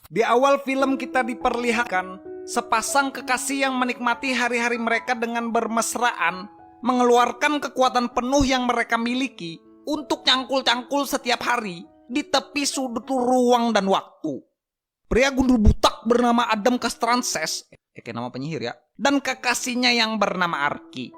Di awal film kita diperlihatkan sepasang kekasih yang menikmati hari-hari mereka dengan bermesraan, mengeluarkan kekuatan penuh yang mereka miliki untuk cangkul-cangkul setiap hari di tepi sudut ruang dan waktu. Pria gundul butak bernama Adam Castrances, kayak nama penyihir ya, dan kekasihnya yang bernama Arki.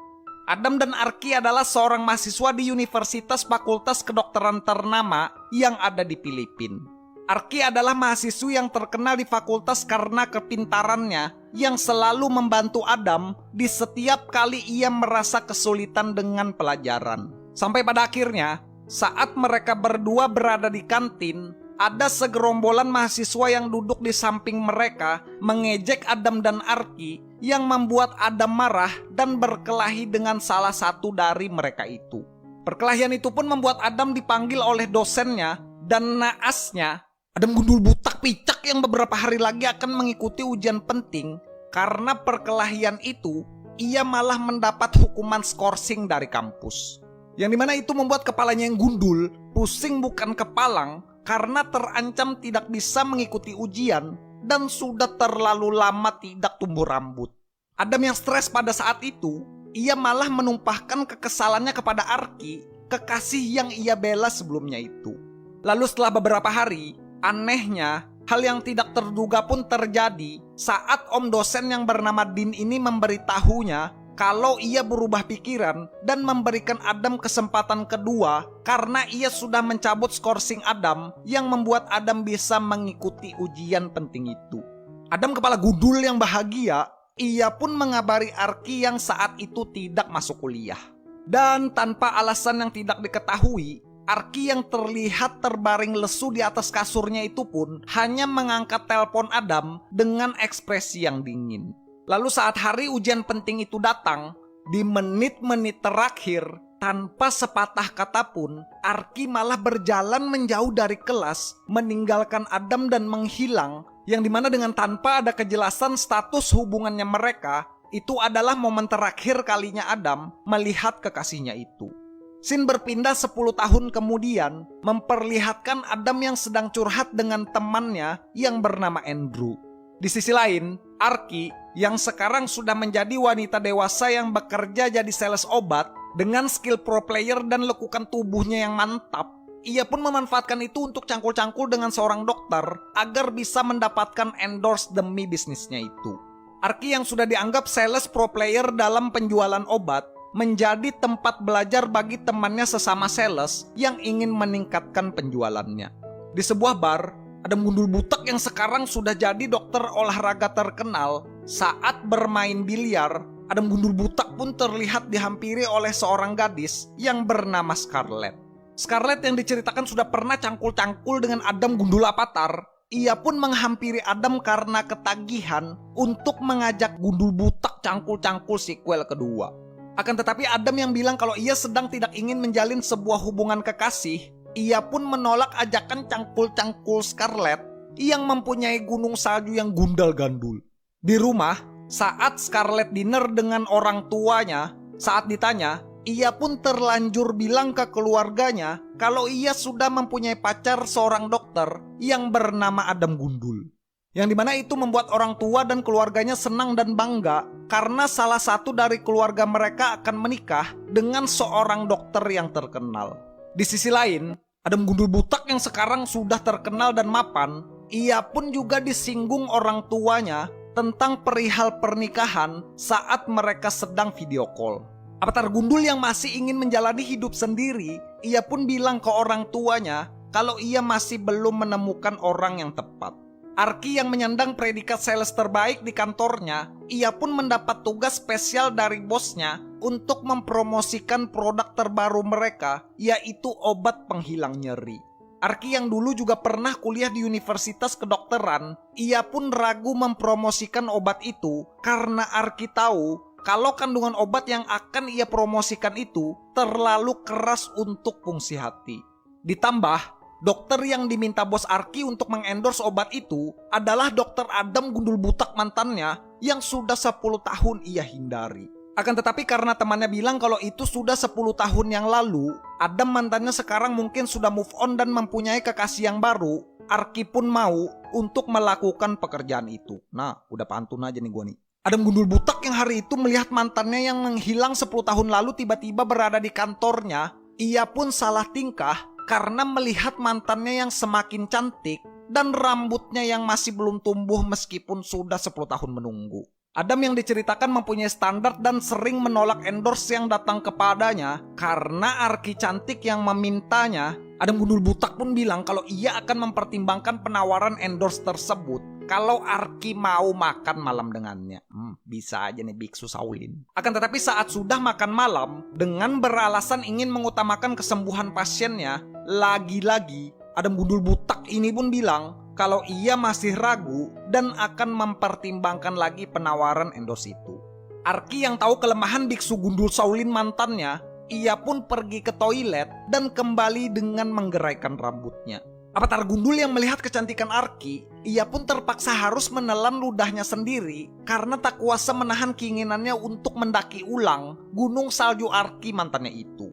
Adam dan Arki adalah seorang mahasiswa di Universitas Fakultas Kedokteran ternama yang ada di Filipina. Arki adalah mahasiswi yang terkenal di fakultas karena kepintarannya yang selalu membantu Adam di setiap kali ia merasa kesulitan dengan pelajaran. Sampai pada akhirnya, saat mereka berdua berada di kantin, ada segerombolan mahasiswa yang duduk di samping mereka mengejek Adam dan Arki yang membuat Adam marah dan berkelahi dengan salah satu dari mereka itu. Perkelahian itu pun membuat Adam dipanggil oleh dosennya dan naasnya, Adam gundul butak picak yang beberapa hari lagi akan mengikuti ujian penting. Karena perkelahian itu, ia malah mendapat hukuman skorsing dari kampus. Yang dimana itu membuat kepalanya yang gundul pusing bukan kepalang karena terancam tidak bisa mengikuti ujian dan sudah terlalu lama tidak tumbuh rambut. Adam yang stres pada saat itu, ia malah menumpahkan kekesalannya kepada Arki, kekasih yang ia bela sebelumnya itu. Lalu setelah beberapa hari, anehnya, hal yang tidak terduga pun terjadi saat om dosen yang bernama Dean ini memberitahunya kalau ia berubah pikiran dan memberikan Adam kesempatan kedua karena ia sudah mencabut skorsing Adam yang membuat Adam bisa mengikuti ujian penting itu. Adam kepala gundul yang bahagia, ia pun mengabari Arki yang saat itu tidak masuk kuliah. Dan tanpa alasan yang tidak diketahui, Arki yang terlihat terbaring lesu di atas kasurnya itu pun hanya mengangkat telepon Adam dengan ekspresi yang dingin. Lalu saat hari ujian penting itu datang, di menit-menit terakhir, tanpa sepatah kata pun, Arki malah berjalan menjauh dari kelas, meninggalkan Adam dan menghilang, yang dimana dengan tanpa ada kejelasan status hubungannya mereka, itu adalah momen terakhir kalinya Adam melihat kekasihnya itu. Scene berpindah 10 tahun kemudian, memperlihatkan Adam yang sedang curhat dengan temannya yang bernama Andrew. Di sisi lain, Arki yang sekarang sudah menjadi wanita dewasa yang bekerja jadi sales obat dengan skill pro player dan lekukan tubuhnya yang mantap, ia pun memanfaatkan itu untuk cangkul-cangkul dengan seorang dokter agar bisa mendapatkan endorse demi bisnisnya itu. Arki yang sudah dianggap sales pro player dalam penjualan obat menjadi tempat belajar bagi temannya sesama sales yang ingin meningkatkan penjualannya. Di sebuah bar, Adam gundul butak yang sekarang sudah jadi dokter olahraga terkenal. Saat bermain biliar, Adam gundul butak pun terlihat dihampiri oleh seorang gadis yang bernama Scarlett. Scarlett yang diceritakan sudah pernah cangkul-cangkul dengan Adam gundul avatar. Ia pun menghampiri Adam karena ketagihan untuk mengajak gundul butak cangkul-cangkul sequel kedua. Akan tetapi Adam yang bilang kalau ia sedang tidak ingin menjalin sebuah hubungan kekasih, ia pun menolak ajakan cangkul-cangkul Scarlett yang mempunyai gunung salju yang gundal gandul. Di rumah, saat Scarlett dinner dengan orang tuanya, saat ditanya, ia pun terlanjur bilang ke keluarganya kalau ia sudah mempunyai pacar seorang dokter yang bernama Adam Gundul. Yang dimana itu membuat orang tua dan keluarganya senang dan bangga karena salah satu dari keluarga mereka akan menikah dengan seorang dokter yang terkenal. Di sisi lain, Adam gundul butak yang sekarang sudah terkenal dan mapan, ia pun juga disinggung orang tuanya tentang perihal pernikahan saat mereka sedang video call. Avatar gundul yang masih ingin menjalani hidup sendiri, ia pun bilang ke orang tuanya kalau ia masih belum menemukan orang yang tepat. Arki yang menyandang predikat sales terbaik di kantornya, ia pun mendapat tugas spesial dari bosnya untuk mempromosikan produk terbaru mereka, yaitu obat penghilang nyeri. Arki yang dulu juga pernah kuliah di Universitas Kedokteran, ia pun ragu mempromosikan obat itu karena Arki tahu kalau kandungan obat yang akan ia promosikan itu terlalu keras untuk fungsi hati. Ditambah, dokter yang diminta bos Arki untuk mengendorse obat itu adalah dokter Adam gundul butak mantannya yang sudah 10 tahun ia hindari. Akan tetapi karena temannya bilang kalau itu sudah 10 tahun yang lalu, Adam mantannya sekarang mungkin sudah move on dan mempunyai kekasih yang baru, Arki pun mau untuk melakukan pekerjaan itu. Nah, udah pantun aja nih gua nih. Adam gundul butak yang hari itu melihat mantannya yang menghilang 10 tahun lalu tiba-tiba berada di kantornya. Ia pun salah tingkah karena melihat mantannya yang semakin cantik dan rambutnya yang masih belum tumbuh meskipun sudah 10 tahun menunggu. Adam yang diceritakan mempunyai standar dan sering menolak endorse yang datang kepadanya karena Arki cantik yang memintanya. Adam gundul butak pun bilang kalau ia akan mempertimbangkan penawaran endorse tersebut kalau Arki mau makan malam dengannya. Bisa aja nih Biksu Shaolin. Akan tetapi saat sudah makan malam, dengan beralasan ingin mengutamakan kesembuhan pasiennya, lagi-lagi Adam gundul butak ini pun bilang kalau ia masih ragu dan akan mempertimbangkan lagi penawaran endorse itu. Arki yang tahu kelemahan Biksu gundul Shaolin mantannya, ia pun pergi ke toilet dan kembali dengan menggeraikan rambutnya. Avatar gundul yang melihat kecantikan Arki, ia pun terpaksa harus menelan ludahnya sendiri karena tak kuasa menahan keinginannya untuk mendaki ulang gunung salju Arki mantannya itu.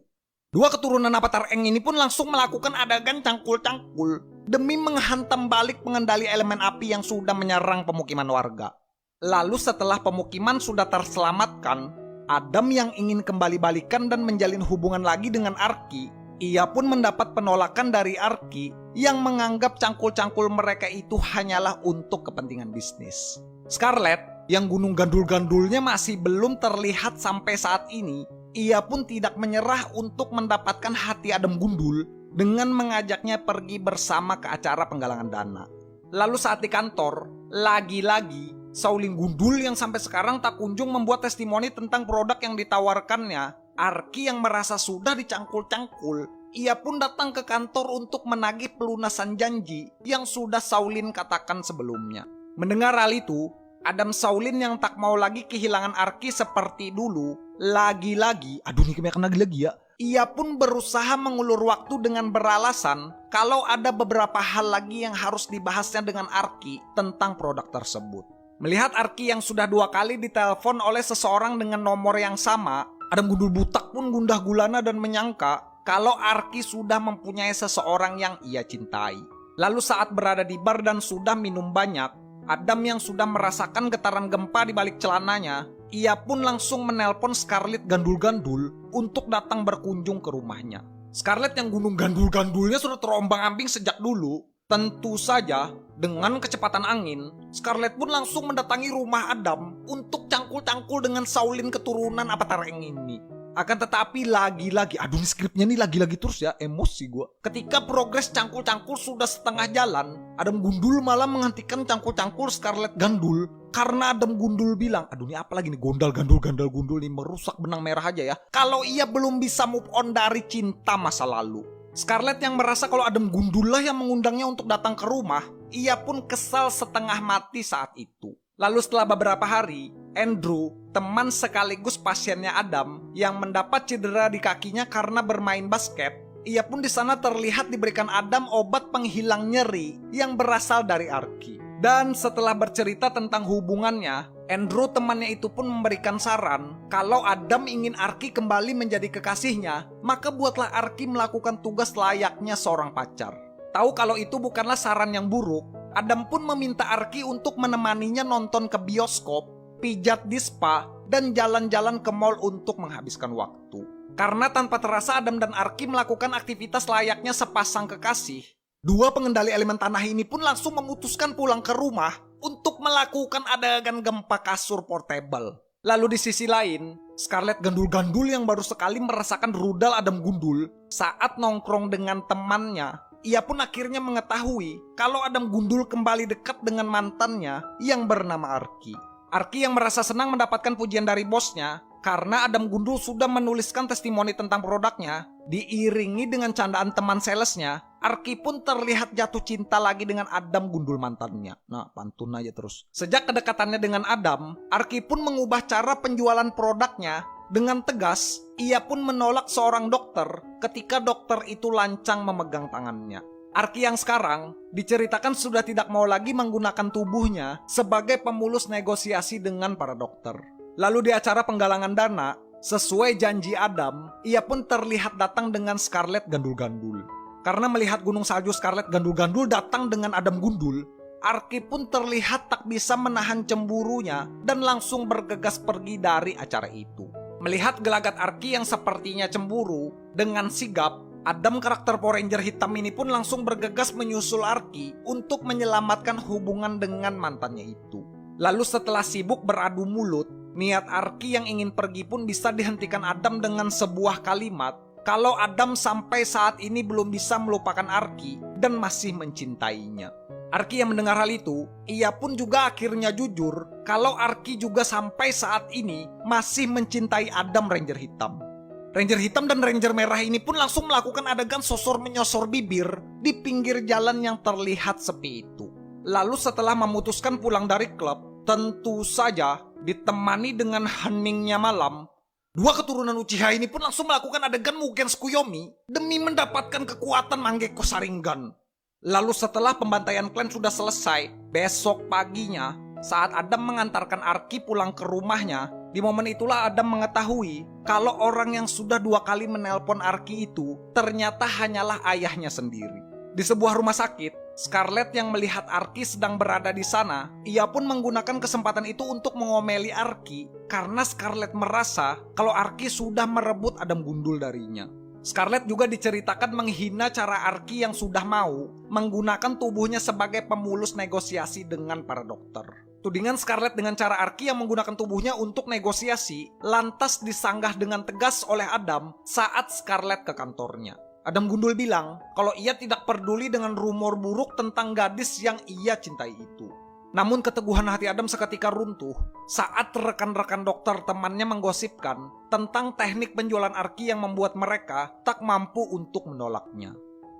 Dua keturunan Avatar Eng ini pun langsung melakukan adegan cangkul-cangkul demi menghantam balik pengendali elemen api yang sudah menyerang pemukiman warga. Lalu setelah pemukiman sudah terselamatkan, Adam yang ingin kembali balikan dan menjalin hubungan lagi dengan Arki, ia pun mendapat penolakan dari Arki yang menganggap cangkul-cangkul mereka itu hanyalah untuk kepentingan bisnis. Scarlett yang gunung gandul-gandulnya masih belum terlihat sampai saat ini, ia pun tidak menyerah untuk mendapatkan hati Adam gundul dengan mengajaknya pergi bersama ke acara penggalangan dana. Lalu saat di kantor, lagi-lagi Shaolin gundul yang sampai sekarang tak kunjung membuat testimoni tentang produk yang ditawarkannya. Arki yang merasa sudah dicangkul-cangkul, ia pun datang ke kantor untuk menagih pelunasan janji yang sudah Shaolin katakan sebelumnya. Mendengar hal itu, Adam Shaolin yang tak mau lagi kehilangan Arki seperti dulu, lagi-lagi, aduh nih kebanyakan lagi-lagi ya, ia pun berusaha mengulur waktu dengan beralasan kalau ada beberapa hal lagi yang harus dibahasnya dengan Arki tentang produk tersebut. Melihat Arki yang sudah 2 kali ditelepon oleh seseorang dengan nomor yang sama, Adam gundul butak pun gundah gulana dan menyangka kalau Arki sudah mempunyai seseorang yang ia cintai. Lalu saat berada di bar dan sudah minum banyak, Adam yang sudah merasakan getaran gempa di balik celananya, ia pun langsung menelpon Scarlett gandul-gandul untuk datang berkunjung ke rumahnya. Scarlett yang gunung gandul-gandulnya sudah terombang-ambing sejak dulu. Tentu saja, dengan kecepatan angin, Scarlett pun langsung mendatangi rumah Adam untuk cangkul-cangkul dengan Shaolin keturunan Avatar Eng ini. Akan tetapi lagi-lagi, aduh skripnya nih lagi-lagi terus ya, emosi gue. Ketika progres cangkul-cangkul sudah setengah jalan, Adam gundul malah menghentikan cangkul-cangkul Scarlett gandul. Karena Adam gundul bilang, aduh ini apa lagi nih gundul nih merusak benang merah aja ya. Kalau ia belum bisa move on dari cinta masa lalu. Scarlett yang merasa kalau Adam gundul lah yang mengundangnya untuk datang ke rumah, ia pun kesal setengah mati saat itu. Lalu setelah beberapa hari, Andrew, teman sekaligus pasiennya Adam yang mendapat cedera di kakinya karena bermain basket, ia pun di sana terlihat diberikan Adam obat penghilang nyeri yang berasal dari Arki. Dan setelah bercerita tentang hubungannya, Andrew temannya itu pun memberikan saran kalau Adam ingin Arki kembali menjadi kekasihnya, maka buatlah Arki melakukan tugas layaknya seorang pacar. Tahu kalau itu bukanlah saran yang buruk, Adam pun meminta Arki untuk menemaninya nonton ke bioskop, pijat di spa, dan jalan-jalan ke mall untuk menghabiskan waktu. Karena tanpa terasa Adam dan Arki melakukan aktivitas layaknya sepasang kekasih, dua pengendali elemen tanah ini pun langsung memutuskan pulang ke rumah untuk melakukan adegan gempa kasur portable. Lalu di sisi lain, Scarlett gandul-gandul yang baru sekali merasakan rudal Adam gundul saat nongkrong dengan temannya, ia pun akhirnya mengetahui kalau Adam gundul kembali dekat dengan mantannya yang bernama Arki. Arki yang merasa senang mendapatkan pujian dari bosnya karena Adam gundul sudah menuliskan testimoni tentang produknya, diiringi dengan candaan teman salesnya, Arki pun terlihat jatuh cinta lagi dengan Adam gundul mantannya. Nah, pantun aja terus. Sejak kedekatannya dengan Adam, Arki pun mengubah cara penjualan produknya. Dengan tegas, ia pun menolak seorang dokter ketika dokter itu lancang memegang tangannya. Arki yang sekarang diceritakan sudah tidak mau lagi menggunakan tubuhnya sebagai pemulus negosiasi dengan para dokter. Lalu di acara penggalangan dana, sesuai janji Adam, ia pun terlihat datang dengan Scarlett gandul-gandul. Karena melihat gunung salju Scarlet gandul-gandul datang dengan Adam gundul, Arky pun terlihat tak bisa menahan cemburunya dan langsung bergegas pergi dari acara itu. Melihat gelagat Arky yang sepertinya cemburu, dengan sigap, Adam karakter Power Ranger hitam ini pun langsung bergegas menyusul Arky untuk menyelamatkan hubungan dengan mantannya itu. Lalu setelah sibuk beradu mulut, niat Arky yang ingin pergi pun bisa dihentikan Adam dengan sebuah kalimat kalau Adam sampai saat ini belum bisa melupakan Arky dan masih mencintainya. Arky yang mendengar hal itu, ia pun juga akhirnya jujur kalau Arky juga sampai saat ini masih mencintai Adam Ranger Hitam. Ranger Hitam dan Ranger Merah ini pun langsung melakukan adegan sosor menyosor bibir di pinggir jalan yang terlihat sepi itu. Lalu setelah memutuskan pulang dari klub, tentu saja ditemani dengan heningnya malam, dua keturunan Uchiha ini pun langsung melakukan adegan Mugen Tsukuyomi demi mendapatkan kekuatan Mangekyou Sharingan. Lalu setelah pembantaian klan sudah selesai, besok paginya saat Adam mengantarkan Arky pulang ke rumahnya, di momen itulah Adam mengetahui kalau orang yang sudah 2 kali menelpon Arky itu ternyata hanyalah ayahnya sendiri. Di sebuah rumah sakit, Scarlet yang melihat Arky sedang berada di sana, ia pun menggunakan kesempatan itu untuk mengomeli Arky karena Scarlet merasa kalau Arky sudah merebut Adam gundul darinya. Scarlet juga diceritakan menghina cara Arky yang sudah mau menggunakan tubuhnya sebagai pemulus negosiasi dengan para dokter. Tudingan Scarlet dengan cara Arky yang menggunakan tubuhnya untuk negosiasi lantas disanggah dengan tegas oleh Adam saat Scarlet ke kantornya. Adam gundul bilang kalau ia tidak peduli dengan rumor buruk tentang gadis yang ia cintai itu. Namun keteguhan hati Adam seketika runtuh saat rekan-rekan dokter temannya menggosipkan tentang teknik penjualan Arky yang membuat mereka tak mampu untuk menolaknya.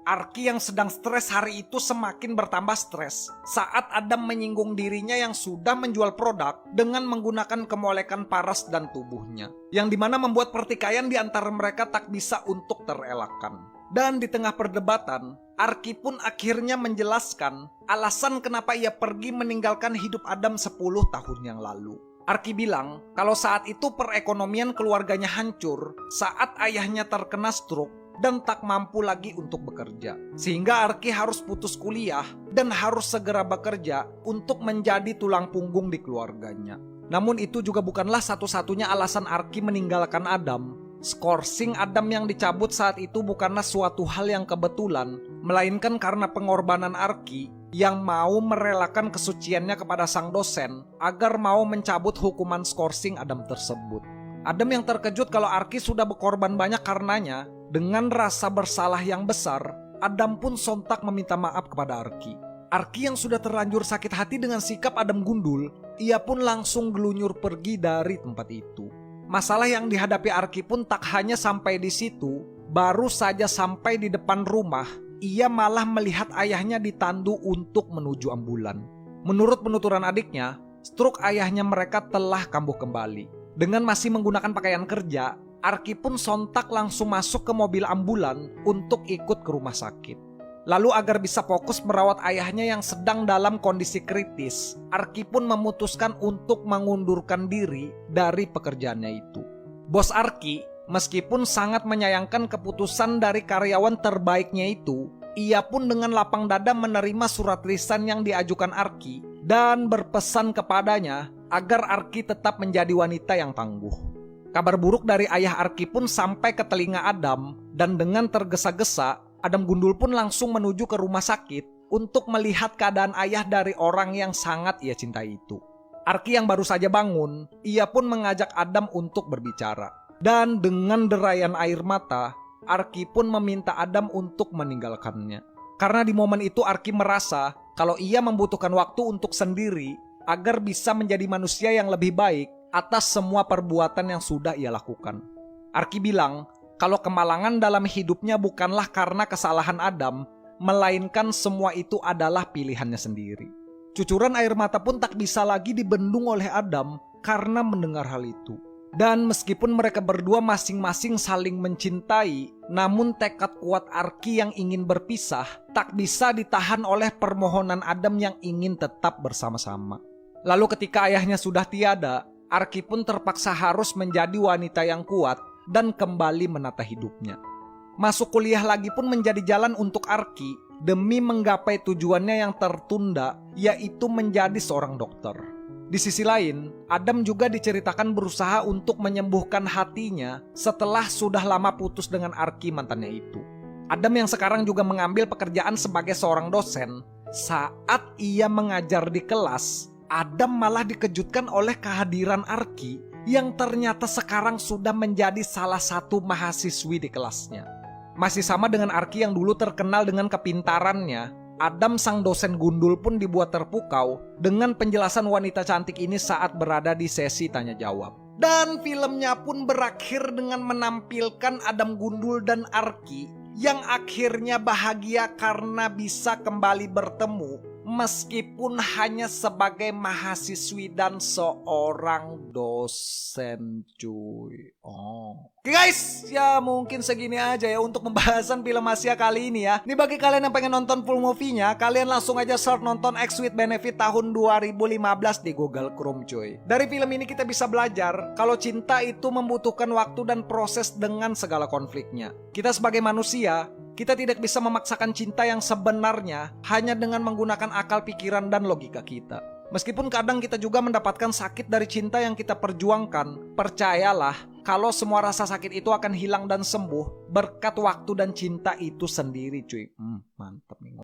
Arky yang sedang stres hari itu semakin bertambah stres saat Adam menyinggung dirinya yang sudah menjual produk dengan menggunakan kemolekan paras dan tubuhnya, yang dimana membuat pertikaian di antara mereka tak bisa untuk terelakkan. Dan di tengah perdebatan, Arky pun akhirnya menjelaskan alasan kenapa ia pergi meninggalkan hidup Adam 10 tahun yang lalu. Arky bilang kalau saat itu perekonomian keluarganya hancur saat ayahnya terkena stroke dan tak mampu lagi untuk bekerja. Sehingga Arky harus putus kuliah dan harus segera bekerja untuk menjadi tulang punggung di keluarganya. Namun itu juga bukanlah satu-satunya alasan Arky meninggalkan Adam. Skorsing Adam yang dicabut saat itu bukanlah suatu hal yang kebetulan, melainkan karena pengorbanan Arky yang mau merelakan kesuciannya kepada sang dosen agar mau mencabut hukuman Skorsing Adam tersebut. Adam yang terkejut kalau Arky sudah berkorban banyak karenanya, dengan rasa bersalah yang besar, Adam pun sontak meminta maaf kepada Arky. Arky yang sudah terlanjur sakit hati dengan sikap Adam gundul, ia pun langsung gelunyur pergi dari tempat itu. Masalah yang dihadapi Arky pun tak hanya sampai di situ, baru saja sampai di depan rumah, ia malah melihat ayahnya ditandu untuk menuju ambulan. Menurut penuturan adiknya, stroke ayahnya mereka telah kambuh kembali. Dengan masih menggunakan pakaian kerja, Arky pun sontak langsung masuk ke mobil ambulan untuk ikut ke rumah sakit. Lalu agar bisa fokus merawat ayahnya yang sedang dalam kondisi kritis, Arky pun memutuskan untuk mengundurkan diri dari pekerjaannya itu. Bos Arky, meskipun sangat menyayangkan keputusan dari karyawan terbaiknya itu, ia pun dengan lapang dada menerima surat lisan yang diajukan Arky dan berpesan kepadanya agar Arky tetap menjadi wanita yang tangguh. Kabar buruk dari ayah Arky pun sampai ke telinga Adam dan dengan tergesa-gesa, Adam gundul pun langsung menuju ke rumah sakit untuk melihat keadaan ayah dari orang yang sangat ia cintai itu. Arky yang baru saja bangun, ia pun mengajak Adam untuk berbicara. Dan dengan derayan air mata, Arky pun meminta Adam untuk meninggalkannya. Karena di momen itu Arky merasa kalau ia membutuhkan waktu untuk sendiri agar bisa menjadi manusia yang lebih baik atas semua perbuatan yang sudah ia lakukan. Arky bilang kalau kemalangan dalam hidupnya bukanlah karena kesalahan Adam, melainkan semua itu adalah pilihannya sendiri. Cucuran air mata pun tak bisa lagi dibendung oleh Adam karena mendengar hal itu. Dan meskipun mereka berdua masing-masing saling mencintai, namun tekad kuat Arky yang ingin berpisah tak bisa ditahan oleh permohonan Adam yang ingin tetap bersama-sama. Lalu ketika ayahnya sudah tiada, Arky pun terpaksa harus menjadi wanita yang kuat dan kembali menata hidupnya. Masuk kuliah lagi pun menjadi jalan untuk Arki demi menggapai tujuannya yang tertunda, yaitu menjadi seorang dokter. Di sisi lain, Adam juga diceritakan berusaha untuk menyembuhkan hatinya setelah sudah lama putus dengan Arki mantannya itu. Adam yang sekarang juga mengambil pekerjaan sebagai seorang dosen, saat ia mengajar di kelas, Adam malah dikejutkan oleh kehadiran Arki yang ternyata sekarang sudah menjadi salah satu mahasiswi di kelasnya. Masih sama dengan Arki yang dulu terkenal dengan kepintarannya, Adam sang dosen gundul pun dibuat terpukau dengan penjelasan wanita cantik ini saat berada di sesi tanya jawab. Dan filmnya pun berakhir dengan menampilkan Adam gundul dan Arki yang akhirnya bahagia karena bisa kembali bertemu meskipun hanya sebagai mahasiswi dan seorang dosen cuy. Oke guys, ya mungkin segini aja ya untuk pembahasan film Asia kali ini ya. Ini bagi kalian yang pengen nonton full movie-nya, kalian langsung aja search nonton Ex with Benefit tahun 2015 di Google Chrome cuy. Dari film ini kita bisa belajar kalau cinta itu membutuhkan waktu dan proses dengan segala konfliknya. Kita sebagai manusia, kita tidak bisa memaksakan cinta yang sebenarnya hanya dengan menggunakan akal pikiran dan logika kita. Meskipun kadang kita juga mendapatkan sakit dari cinta yang kita perjuangkan, percayalah kalau semua rasa sakit itu akan hilang dan sembuh berkat waktu dan cinta itu sendiri cuy. Mantap nih.